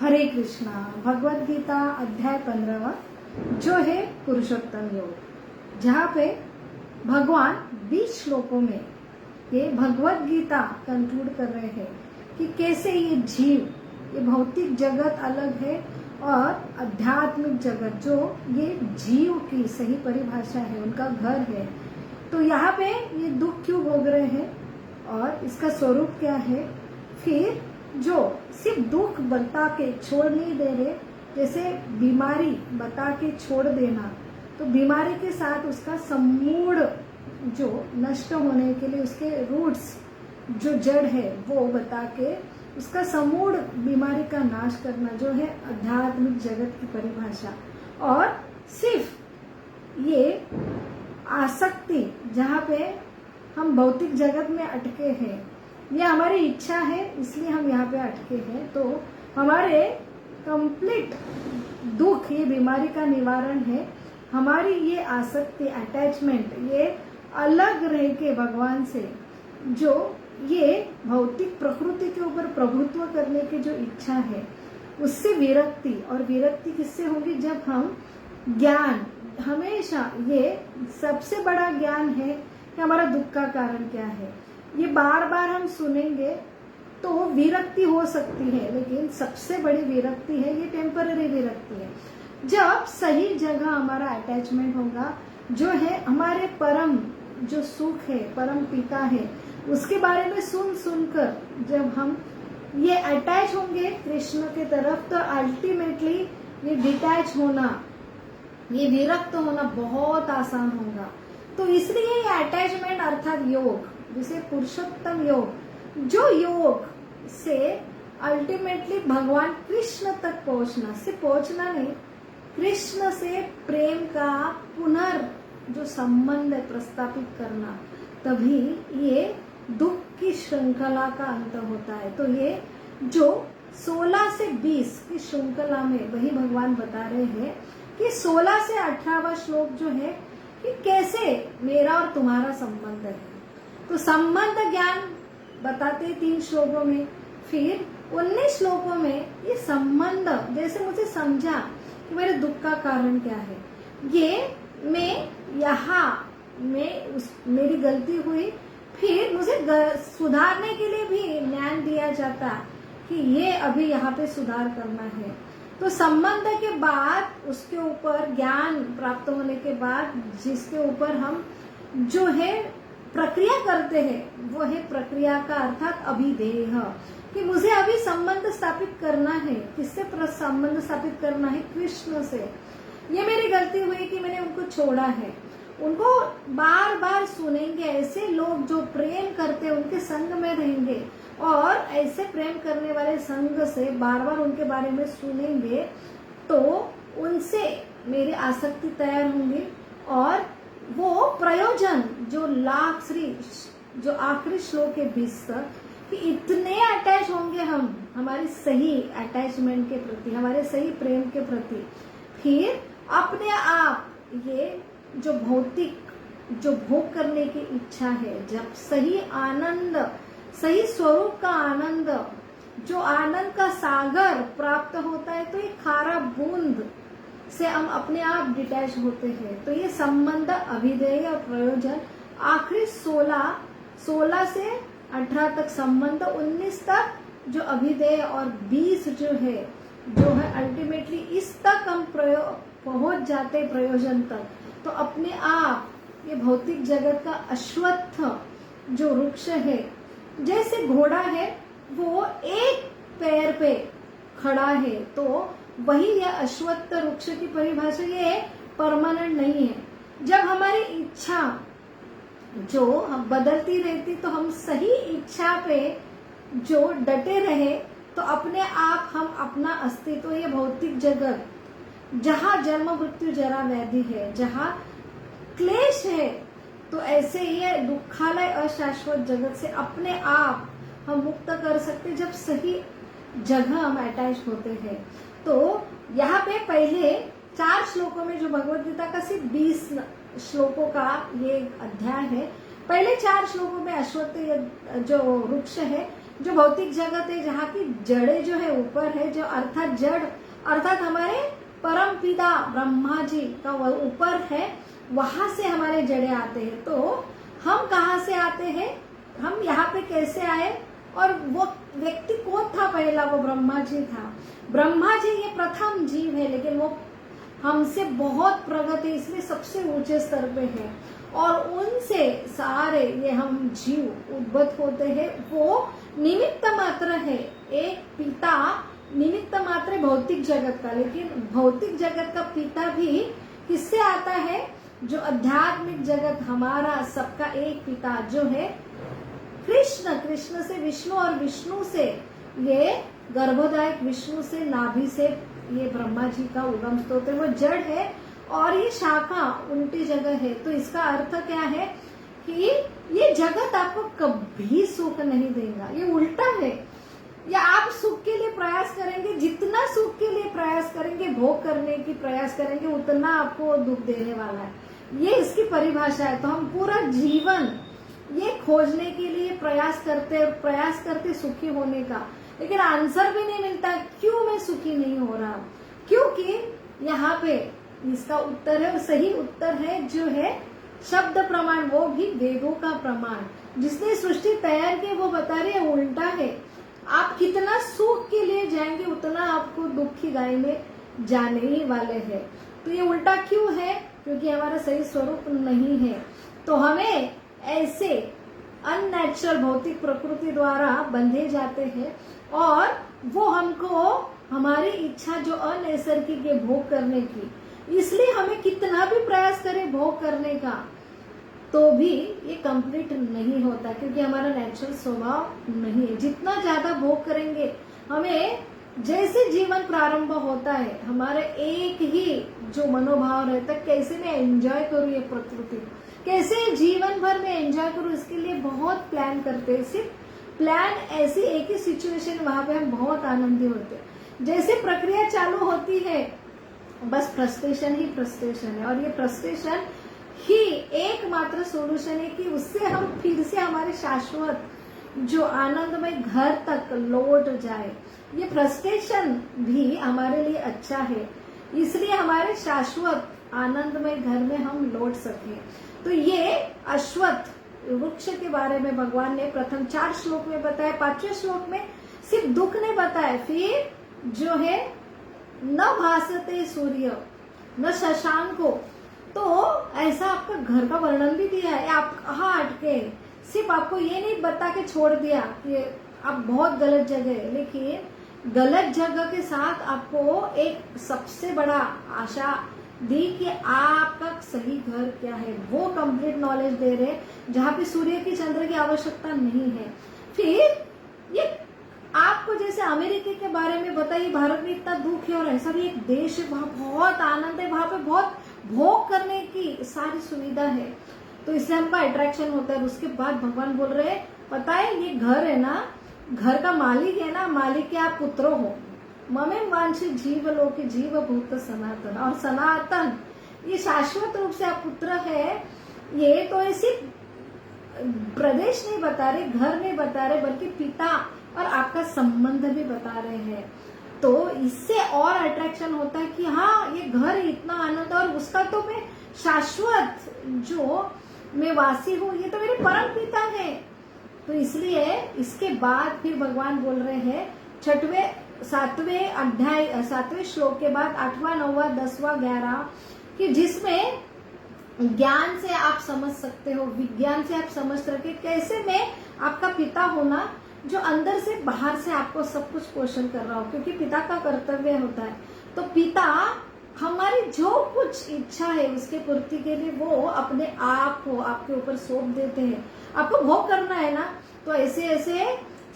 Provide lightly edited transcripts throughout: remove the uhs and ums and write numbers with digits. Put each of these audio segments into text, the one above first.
हरे कृष्णा। भगवद गीता अध्याय 15 जो है पुरुषोत्तम योग, जहाँ पे भगवान 20 श्लोकों में ये भगवद गीता कंक्लूड कर रहे हैं कि कैसे ये जीव, ये भौतिक जगत अलग है और आध्यात्मिक जगत जो ये जीव की सही परिभाषा है, उनका घर है। तो यहाँ पे ये दुख क्यों भोग रहे हैं और इसका स्वरूप क्या है। फिर जो सिर्फ दुख बता के छोड़ नहीं दे रहे, जैसे बीमारी बता के छोड़ देना, तो बीमारी के साथ उसका समूढ़ जो नष्ट होने के लिए उसके रूट्स जो जड़ है वो बता के उसका समूढ़ बीमारी का नाश करना, जो है आध्यात्मिक जगत की परिभाषा। और सिर्फ ये आसक्ति जहाँ पे हम भौतिक जगत में अटके हैं, ये हमारी इच्छा है, इसलिए हम यहाँ पे अटके हैं। तो हमारे कंप्लीट दुख, ये बीमारी का निवारण है। हमारी ये आसक्ति, अटैचमेंट, ये अलग रह के भगवान से जो ये भौतिक प्रकृति के ऊपर प्रभुत्व करने की जो इच्छा है, उससे विरक्ति। और विरक्ति किससे होगी? जब हम ज्ञान, हमेशा ये सबसे बड़ा ज्ञान है कि हमारा दुख का कारण क्या है, ये बार बार हम सुनेंगे तो विरक्ति हो सकती है, लेकिन सबसे बड़ी विरक्ति है ये टेम्पररी विरक्ति है। जब सही जगह हमारा अटैचमेंट होगा, जो है हमारे परम जो सुख है, परम पिता है, उसके बारे में सुन सुनकर जब हम ये अटैच होंगे कृष्ण के तरफ, तो अल्टीमेटली ये डिटैच होना, ये विरक्त होना बहुत आसान होगा। तो इसलिए ये अटैचमेंट अर्थात योग, जिसे पुरुषोत्तम योग, जो योग से अल्टीमेटली भगवान कृष्ण तक पहुंचना, से पहुंचना नहीं, कृष्ण से प्रेम का पुनर् जो संबंध है प्रस्थापित करना, तभी ये दुख की श्रृंखला का अंत होता है। तो ये जो 16 से 20 की श्रृंखला में वही भगवान बता रहे हैं कि 16 से 18वां श्लोक जो है कि कैसे मेरा और तुम्हारा संबंध है। तो संबंध ज्ञान बताते 3 श्लोकों में, फिर 19 श्लोकों में ये संबंध जैसे मुझे समझा कि मेरे दुख का कारण क्या है, ये मेरी गलती हुई, फिर मुझे सुधारने के लिए भी ज्ञान दिया जाता कि ये अभी यहाँ पे सुधार करना है। तो संबंध के बाद उसके ऊपर ज्ञान प्राप्त होने के बाद जिसके ऊपर हम जो है प्रक्रिया करते हैं, वो है प्रक्रिया का अर्थात अभिधेय, कि मुझे अभी संबंध स्थापित करना है। किससे संबंध स्थापित करना है? कृष्ण से। ये मेरी गलती हुई कि मैंने उनको छोड़ा है। उनको बार बार सुनेंगे, ऐसे लोग जो प्रेम करते हैं उनके संग में रहेंगे, और ऐसे प्रेम करने वाले संग से बार बार उनके बारे में सुनेंगे, तो उनसे मेरी आसक्ति तैयार होंगी। और वो प्रयोजन जो जो आखिरी श्लोक के 20 तक, कि इतने अटैच होंगे हम हमारी सही अटैचमेंट के प्रति, हमारे सही प्रेम के प्रति, फिर अपने आप ये जो भौतिक जो भोग करने की इच्छा है, जब सही आनंद, सही स्वरूप का आनंद, जो आनंद का सागर प्राप्त होता है, तो ये खारा बूंद से हम अपने आप डिटैच होते हैं। तो ये संबंध, अभिधेय और प्रयोजन आखिरी 16 से 18 तक संबंध, 19 तक जो अभिधेय, और 20 जो है अल्टीमेटली इस तक हम पहुंच जाते प्रयोजन तक। तो अपने आप ये भौतिक जगत का अश्वत्थ जो वृक्ष है, जैसे घोड़ा है वो एक पैर पे खड़ा है, तो वही यह अश्वत्थ वृक्ष की परिभाषा ये परमानेंट नहीं है। जब हमारी इच्छा जो हम बदलती रहती, तो हम सही इच्छा पे जो डटे रहे, तो अपने आप हम अपना अस्तित्व, ये भौतिक जगत जहाँ जन्म मृत्यु जरा व्याधि है, जहाँ क्लेश है, तो ऐसे ये दुखालय अशाश्वत जगत से अपने आप हम मुक्त कर सकते जब सही जगह हम अटैच होते हैं। तो यहाँ पे पहले 4 श्लोकों में, जो भगवद गीता का सिर्फ 20 श्लोकों का ये अध्याय है, पहले 4 श्लोकों में अश्वत्थ जो वृक्ष है जो भौतिक जगत है, जहाँ की जड़ें जो है ऊपर है, जो अर्थात जड़ अर्थात हमारे परम पिता ब्रह्मा जी का ऊपर है, वहां से हमारे जड़े आते हैं। तो हम कहाँ से आते हैं, हम यहाँ पे कैसे आए, और वो व्यक्ति कौन था पहला, वो ब्रह्मा जी था। ब्रह्मा जी ये प्रथम जीव है, लेकिन वो हमसे बहुत प्रगति, इसलिए सबसे ऊंचे स्तर पे है, और उनसे सारे ये हम जीव उद्भूत होते हैं। वो निमित्त मात्र है, एक पिता निमित्त मात्र भौतिक जगत का, लेकिन भौतिक जगत का पिता भी किससे आता है, जो आध्यात्मिक जगत हमारा सबका एक पिता जो है कृष्ण, कृष्ण से विष्णु, और विष्णु से ये गर्भोदायक विष्णु से नाभि से ये ब्रह्मा जी का उगम स्रोत है, वो जड़ है, और ये शाखा उल्टी जगह है। तो इसका अर्थ क्या है कि ये जगत आपको कभी सुख नहीं देगा, ये उल्टा है। या आप सुख के लिए प्रयास करेंगे, जितना सुख के लिए प्रयास करेंगे, भोग करने की प्रयास करेंगे, उतना आपको दुख देने वाला है, ये इसकी परिभाषा है। तो हम पूरा जीवन ये खोजने के लिए प्रयास करते सुखी होने का, लेकिन आंसर भी नहीं मिलता, क्यों मैं सुखी नहीं हो रहा, क्योंकि यहाँ पे इसका उत्तर है, और सही उत्तर है जो है शब्द प्रमाण, वो भी वेदों का प्रमाण। जिसने सृष्टि तैयार की वो बता रही है उल्टा है। आप कितना सुख के लिए जाएंगे, उतना आपको दुख की गाय में जाने ही वाले हैं। तो ये उल्टा क्यों है, क्योंकि हमारा सही स्वरूप नहीं है। तो हमें ऐसे अननेचुरल भौतिक प्रकृति द्वारा बंधे जाते हैं, और वो हमको हमारी इच्छा जो अनैसर्गिक है भोग करने की, इसलिए हमें कितना भी प्रयास करें भोग करने का, तो भी ये कंप्लीट नहीं होता, क्योंकि हमारा नेचुरल स्वभाव नहीं है। जितना ज्यादा भोग करेंगे, हमें जैसे जीवन प्रारंभ होता है, हमारे एक ही जो मनोभाव रहता है, कैसे मैं एंजॉय करूँ ये प्रकृति, कैसे जीवन भर में एंजॉय करूँ, इसके लिए बहुत प्लान करते हैं। सिर्फ प्लान ऐसी एक ही सिचुएशन, वहां पे हम बहुत आनंदी होते हैं। जैसे प्रक्रिया चालू होती है, बस फ्रस्ट्रेशन ही फ्रस्ट्रेशन है, और ये फ्रस्ट्रेशन ही एकमात्र सोल्यूशन है कि उससे हम फिर से हमारे शाश्वत जो आनंदमय घर तक लौट जाए। ये फ्रस्ट्रेशन भी हमारे लिए अच्छा है, इसलिए हमारे शाश्वत आनंदमय घर में हम लौट सके। तो ये अश्वत्थ वृक्ष के बारे में भगवान ने प्रथम 4 श्लोक में बताया, 5वें श्लोक में सिर्फ दुख ने बताया। फिर जो है न भासते सूर्य न शशांको, तो ऐसा आपका घर का वर्णन भी दिया है। आप कहाँ अटके, सिर्फ आपको ये नहीं बता के छोड़ दिया कि आप बहुत गलत जगह है, लेकिन गलत जगह के साथ आपको एक सबसे बड़ा आशा दी कि आपका सही घर क्या है, वो कंप्लीट नॉलेज दे रहे, जहाँ पे सूर्य की चंद्र की आवश्यकता नहीं है। फिर ये आपको जैसे अमेरिका के बारे में बताइए, भारत में इतना दुख है और ऐसा भी एक देश है, वहाँ बहुत आनंद है, वहाँ पे बहुत भोग करने की सारी सुविधा है, तो इससे हमका अट्रैक्शन होता है। उसके बाद भगवान बोल रहे हैं, पता है ये घर है ना, घर का मालिक है ना, मालिक के आप पुत्र हो। ममे वांछे जीव लोके जीव भूत सनातन, और सनातन ये शाश्वत रूप से आप पुत्र है। ये तो ऐसी प्रदेश नहीं बता रहे, घर नहीं बता रहे, बल्कि पिता और आपका संबंध भी बता रहे हैं। तो इससे और अट्रैक्शन होता है कि हाँ ये घर इतना आनंद, और उसका तो मैं शाश्वत जो मैं वासी हूँ, ये तो मेरे परम पिता है। तो इसलिए इसके बाद फिर भगवान बोल रहे हैं 7वें अध्याय 7वें श्लोक के बाद 8वां 9वां 10वां 11 कि जिसमें ज्ञान से आप समझ सकते हो, विज्ञान से आप समझ सके कैसे मैं आपका पिता होना जो अंदर से बाहर से आपको सब कुछ पोषण कर रहा हो, क्योंकि पिता का कर्तव्य होता है। तो पिता हमारी जो कुछ इच्छा है उसके पूर्ति के लिए वो अपने आप को आपके ऊपर सौंप देते हैं। आपको भोग करना है ना, तो ऐसे ऐसे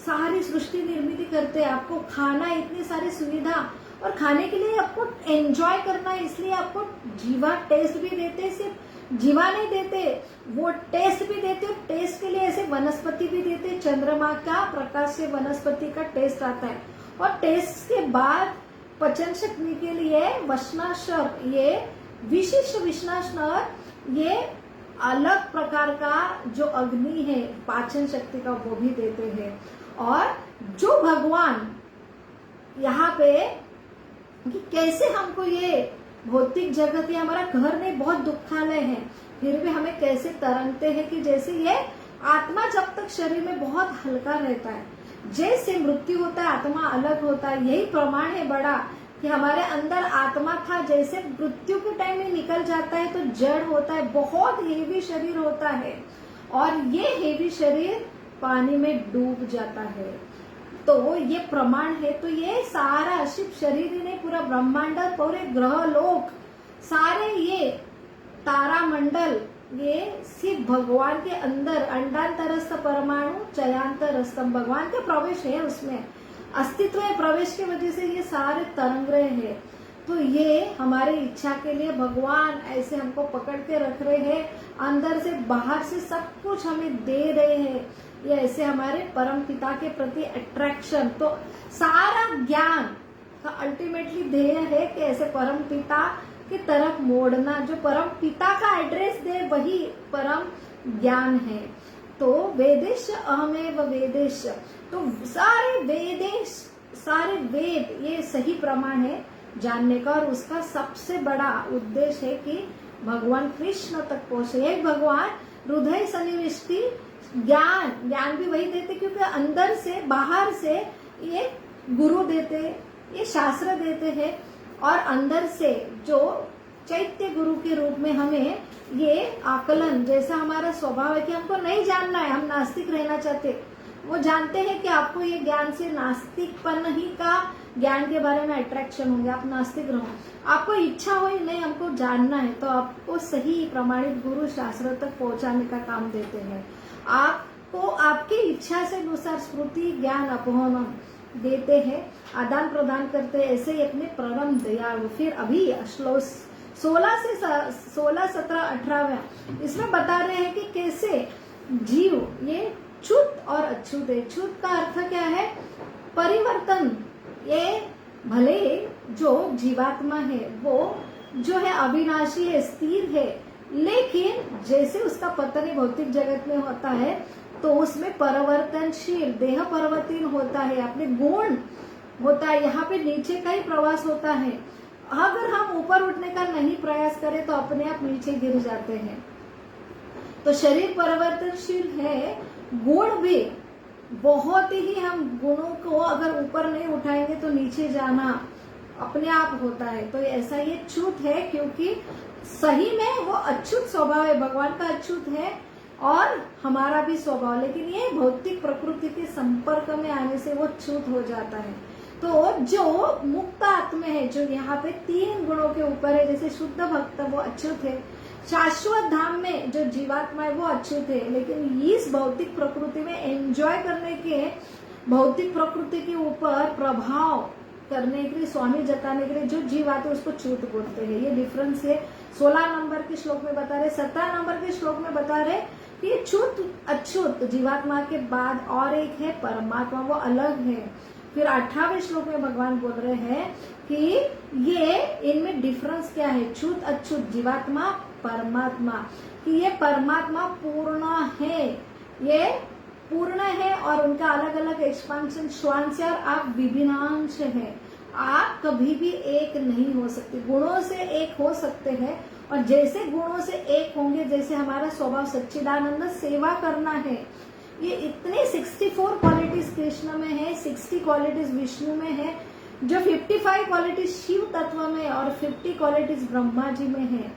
सारी सृष्टि निर्मित करते हैं। आपको खाना, इतनी सारी सुविधा, और खाने के लिए आपको एंजॉय करना है, इसलिए आपको जीवा टेस्ट भी देते, सिर्फ जीवा नहीं देते, वो टेस्ट भी देते, और टेस्ट के लिए ऐसे वनस्पति भी देते। चंद्रमा का प्रकाश से वनस्पति का टेस्ट आता है, और टेस्ट के बाद पचन शक्ति के लिए वष्णाशर, ये विशिष्ट विष्णाशर, ये अलग प्रकार का जो अग्नि है पाचन शक्ति का, वो भी देते हैं। और जो भगवान यहाँ पे कि कैसे हमको ये भौतिक जगत, ये हमारा घर नहीं, बहुत दुखालय है, फिर भी हमें कैसे तरंगते हैं कि जैसे ये आत्मा जब तक शरीर में बहुत हल्का रहता है, जैसे मृत्यु होता है आत्मा अलग होता है। यही प्रमाण है बड़ा कि हमारे अंदर आत्मा था, जैसे मृत्यु के टाइम में निकल जाता है तो जड़ होता है, बहुत हेवी शरीर होता है और ये हेवी शरीर पानी में डूब जाता है। तो ये प्रमाण है। तो ये सारा शिव शरीर ही नहीं, पूरा ब्रह्मांड, पूरे ग्रह लोक, सारे ये तारामंडल, ये सिर्फ भगवान के अंदर अंडांतरस्थ परमाणु चयांतरस्थम, भगवान का प्रवेश है, उसमें अस्तित्व है, प्रवेश की वजह से ये सारे तरंग रहे हैं। तो ये हमारी इच्छा के लिए भगवान ऐसे हमको पकड़ के रख रहे हैं, अंदर से बाहर से सब कुछ हमें दे रहे हैं। ये ऐसे हमारे परम पिता के प्रति अट्रैक्शन, तो सारा ज्ञान का अल्टीमेटली ध्येय है कि ऐसे परम पिता की तरफ मोड़ना, जो परम पिता का एड्रेस दे वही परम ज्ञान है। तो वेदेश अहमेव वेदेश, तो सारे वेद ये सही प्रमाण है जानने का, और उसका सबसे बड़ा उद्देश्य है कि भगवान कृष्ण तक पहुंचे। एक भगवान हृदय सन्निविष्टि ज्ञान भी वही देते, क्योंकि अंदर से बाहर से ये गुरु देते, ये शास्त्र देते हैं, और अंदर से जो चैत्य गुरु के रूप में हमें ये आकलन, जैसा हमारा स्वभाव है कि हमको नहीं जानना है, हम नास्तिक रहना चाहते, वो जानते हैं कि आपको ये ज्ञान से नास्तिकपन ही का ज्ञान के बारे में अट्रैक्शन होंगे, आप नास्तिक रहो, आपको इच्छा हो ही नहीं हमको जानना है, तो आपको सही प्रमाणित गुरु शास्त्र तक पहुंचाने का काम देते हैं। आपको आपकी इच्छा से अनुसार स्मृति ज्ञान अपहरण देते हैं, आदान प्रदान करते हैं, ऐसे ही अपने परम दयालु। फिर अभी श्लोक 16 से 16, 17, 18 इसमें बता रहे हैं कि कैसे जीव ये च्युत और अच्युत है। च्युत का अर्थ क्या है? परिवर्तन। ये भले जो जीवात्मा है वो जो है अविनाशी है, स्थिर है, लेकिन जैसे उसका पतन भौतिक जगत में होता है तो उसमें परिवर्तनशील, देह परिवर्तन होता है, अपने गुण होता है, यहाँ पे नीचे का ही प्रवास होता है। अगर हम ऊपर उठने का नहीं प्रयास करें तो अपने आप नीचे गिर जाते हैं। तो शरीर परिवर्तनशील है, गुण भी बहुत ही, हम गुणों को अगर ऊपर नहीं उठाएंगे तो नीचे जाना अपने आप होता है। तो ऐसा ये च्युत है, क्योंकि सही में वो अच्युत स्वभाव है, भगवान का अच्युत है और हमारा भी स्वभाव, लेकिन ये भौतिक प्रकृति के संपर्क में आने से वो च्युत हो जाता है। तो जो मुक्त आत्मा है, जो यहाँ पे 3 गुणों के ऊपर है, जैसे शुद्ध भक्त वो अच्युत है, शाश्वत धाम में जो जीवात्मा है वो अच्युत है, लेकिन इस भौतिक प्रकृति में एंजॉय करने के, भौतिक प्रकृति के ऊपर प्रभाव करने के लिए, स्वामी जताने के लिए जो जीव आते हैं उसको च्युत बोलते हैं। ये डिफरेंस है। 16 नंबर के श्लोक में बता रहे, 17 नंबर के श्लोक में बता रहे कि ये च्युत अच्युत जीवात्मा के बाद और एक है परमात्मा, वो अलग है। फिर 18वें श्लोक में भगवान बोल रहे हैं कि ये इनमें डिफरेंस क्या है, च्युत अच्युत जीवात्मा परमात्मा, कि ये परमात्मा पूर्ण है, ये पूर्ण है और उनका अलग अलग एक्सपांशन श्वांश और आप विभिन्नांश है। आप कभी भी एक नहीं हो सकते, गुणों से एक हो सकते हैं, और जैसे गुणों से एक होंगे, जैसे हमारा स्वभाव सच्चिदानंद सेवा करना है, ये इतने 64 क्वालिटीज कृष्ण में है, 60 क्वालिटीज विष्णु में है, जो 55 क्वालिटीज शिव तत्व में और 50 क्वालिटीज ब्रह्मा जी में है।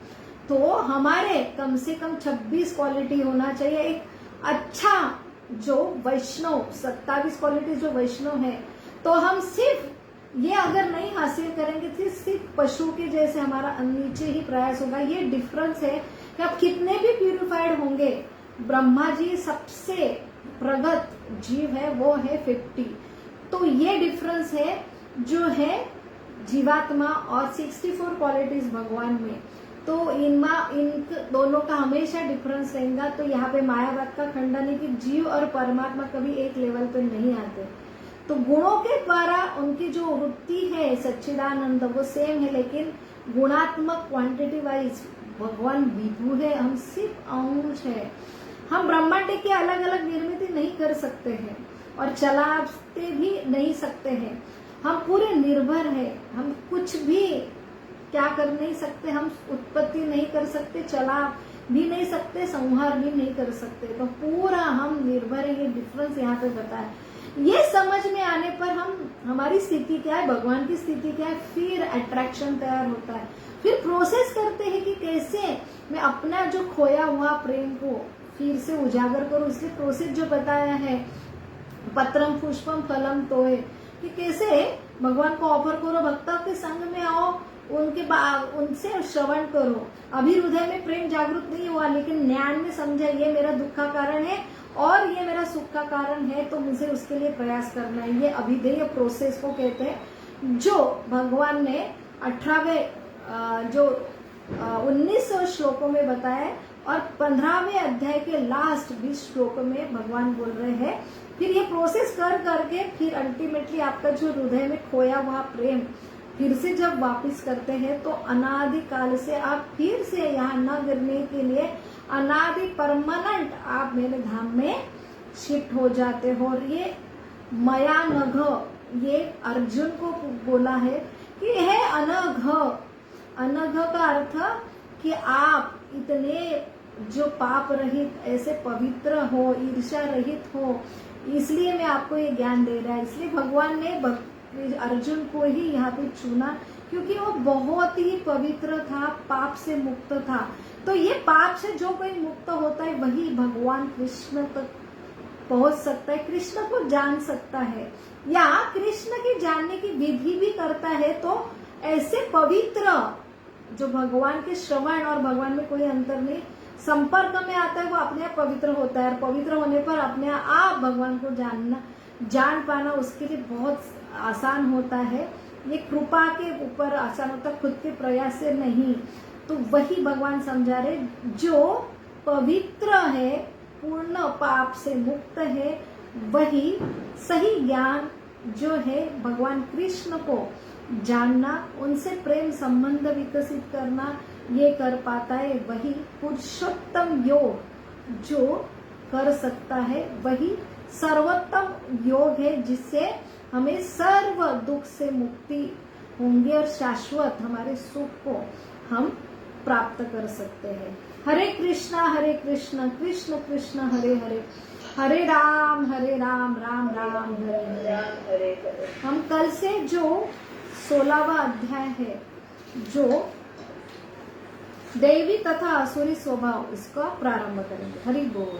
तो हमारे कम से कम 26 क्वालिटी होना चाहिए। एक अच्छा जो वैष्णव, 27 क्वालिटीज जो वैष्णव है, तो हम सिर्फ ये अगर नहीं हासिल करेंगे तो सिर्फ पशु के जैसे हमारा नीचे ही प्रयास होगा। ये डिफरेंस है कि आप कितने भी प्यूरिफाइड होंगे, ब्रह्मा जी सबसे प्रगत जीव है, वो है 50। तो ये डिफरेंस है जो है जीवात्मा और 64 क्वालिटीज भगवान में। तो इन दोनों का हमेशा डिफरेंस रहेगा। तो यहाँ पे मायावाद का खंडन है कि जीव और परमात्मा कभी एक लेवल पे नहीं आते। तो गुणों के द्वारा उनकी जो वृत्ति है सच्चिदानंद वो सेम है, लेकिन गुणात्मक क्वांटिटी वाइज भगवान विभु है, हम सिर्फ अंश है। हम ब्रह्मांड की अलग अलग निर्मित नहीं कर सकते हैं, और चलाते भी नहीं सकते हैं। हम पूरे निर्भर हैं, हम कुछ भी क्या कर नहीं सकते, हम उत्पत्ति नहीं कर सकते, चला भी नहीं सकते, संहार भी नहीं कर सकते, तो पूरा हम निर्भर है। ये डिफरेंस यहाँ पे बताया। ये समझ में आने पर हमारी स्थिति क्या है, भगवान की स्थिति क्या है, फिर अट्रैक्शन तैयार होता है। फिर प्रोसेस करते हैं कि कैसे मैं अपना जो खोया हुआ प्रेम को फिर से उजागर करूं। इसलिए प्रोसेस जो बताया है, पत्रम पुष्पम फलम तोय, कि कैसे भगवान को ऑफर करो, भक्तों के संग में आओ, उनसे श्रवण करो। अभी हृदय में प्रेम जागृत नहीं हुआ, लेकिन ज्ञान में समझा ये मेरा दुख का कारण है और ये मेरा सुख का कारण है, तो मुझे उसके लिए प्रयास करना है। ये अभिधेय प्रोसेस को कहते हैं, जो भगवान ने 18वें जो 19 श्लोकों में बताया और 15वें अध्याय के लास्ट 20 श्लोकों में भगवान बोल रहे हैं। फिर ये प्रोसेस कर करके फिर अल्टीमेटली आपका जो हृदय में खोया हुआ प्रेम फिर से जब वापस करते हैं, तो अनादि काल से आप फिर से यहाँ न गिरने के लिए अनादि परमानेंट आप मेरे धाम में शिफ्ट हो जाते हो। और ये मया नघ, ये अर्जुन को बोला है कि है अनघ। अनघ का अर्थ कि आप इतने जो पाप रहित, ऐसे पवित्र हो, ईर्ष्या रहित हो, इसलिए मैं आपको ये ज्ञान दे रहा है। इसलिए भगवान ने अर्जुन को ही यहाँ पे चुना, क्योंकि वो बहुत ही पवित्र था, पाप से मुक्त था। तो ये पाप से जो कोई मुक्त होता है वही भगवान कृष्ण तक पहुंच सकता है, कृष्ण को जान सकता है, या कृष्ण की जानने की विधि भी करता है। तो ऐसे पवित्र जो भगवान के श्रवण और भगवान में कोई अंतर नहीं, संपर्क में आता है, वो अपने आप पवित्र होता है। और पवित्र होने पर अपने आप भगवान को जान पाना उसके लिए बहुत आसान होता है। ये कृपा के ऊपर आसान होता, खुद के प्रयास से नहीं। तो वही भगवान समझा रहे, जो पवित्र है, पूर्ण पाप से मुक्त है, वही सही ज्ञान जो है भगवान कृष्ण को जानना, उनसे प्रेम संबंध विकसित करना, ये कर पाता है। वही पुरुषोत्तम योग जो कर सकता है, वही सर्वोत्तम योग है, जिससे हमें सर्व दुख से मुक्ति होंगे और शाश्वत हमारे सुख को हम प्राप्त कर सकते हैं। हरे कृष्णा कृष्ण कृष्ण हरे हरे, हरे राम राम राम हरे हरे। हम कल से जो 16वां अध्याय है, जो दैवी तथा असुरी स्वभाव, इसका प्रारंभ करेंगे। हरि बोल।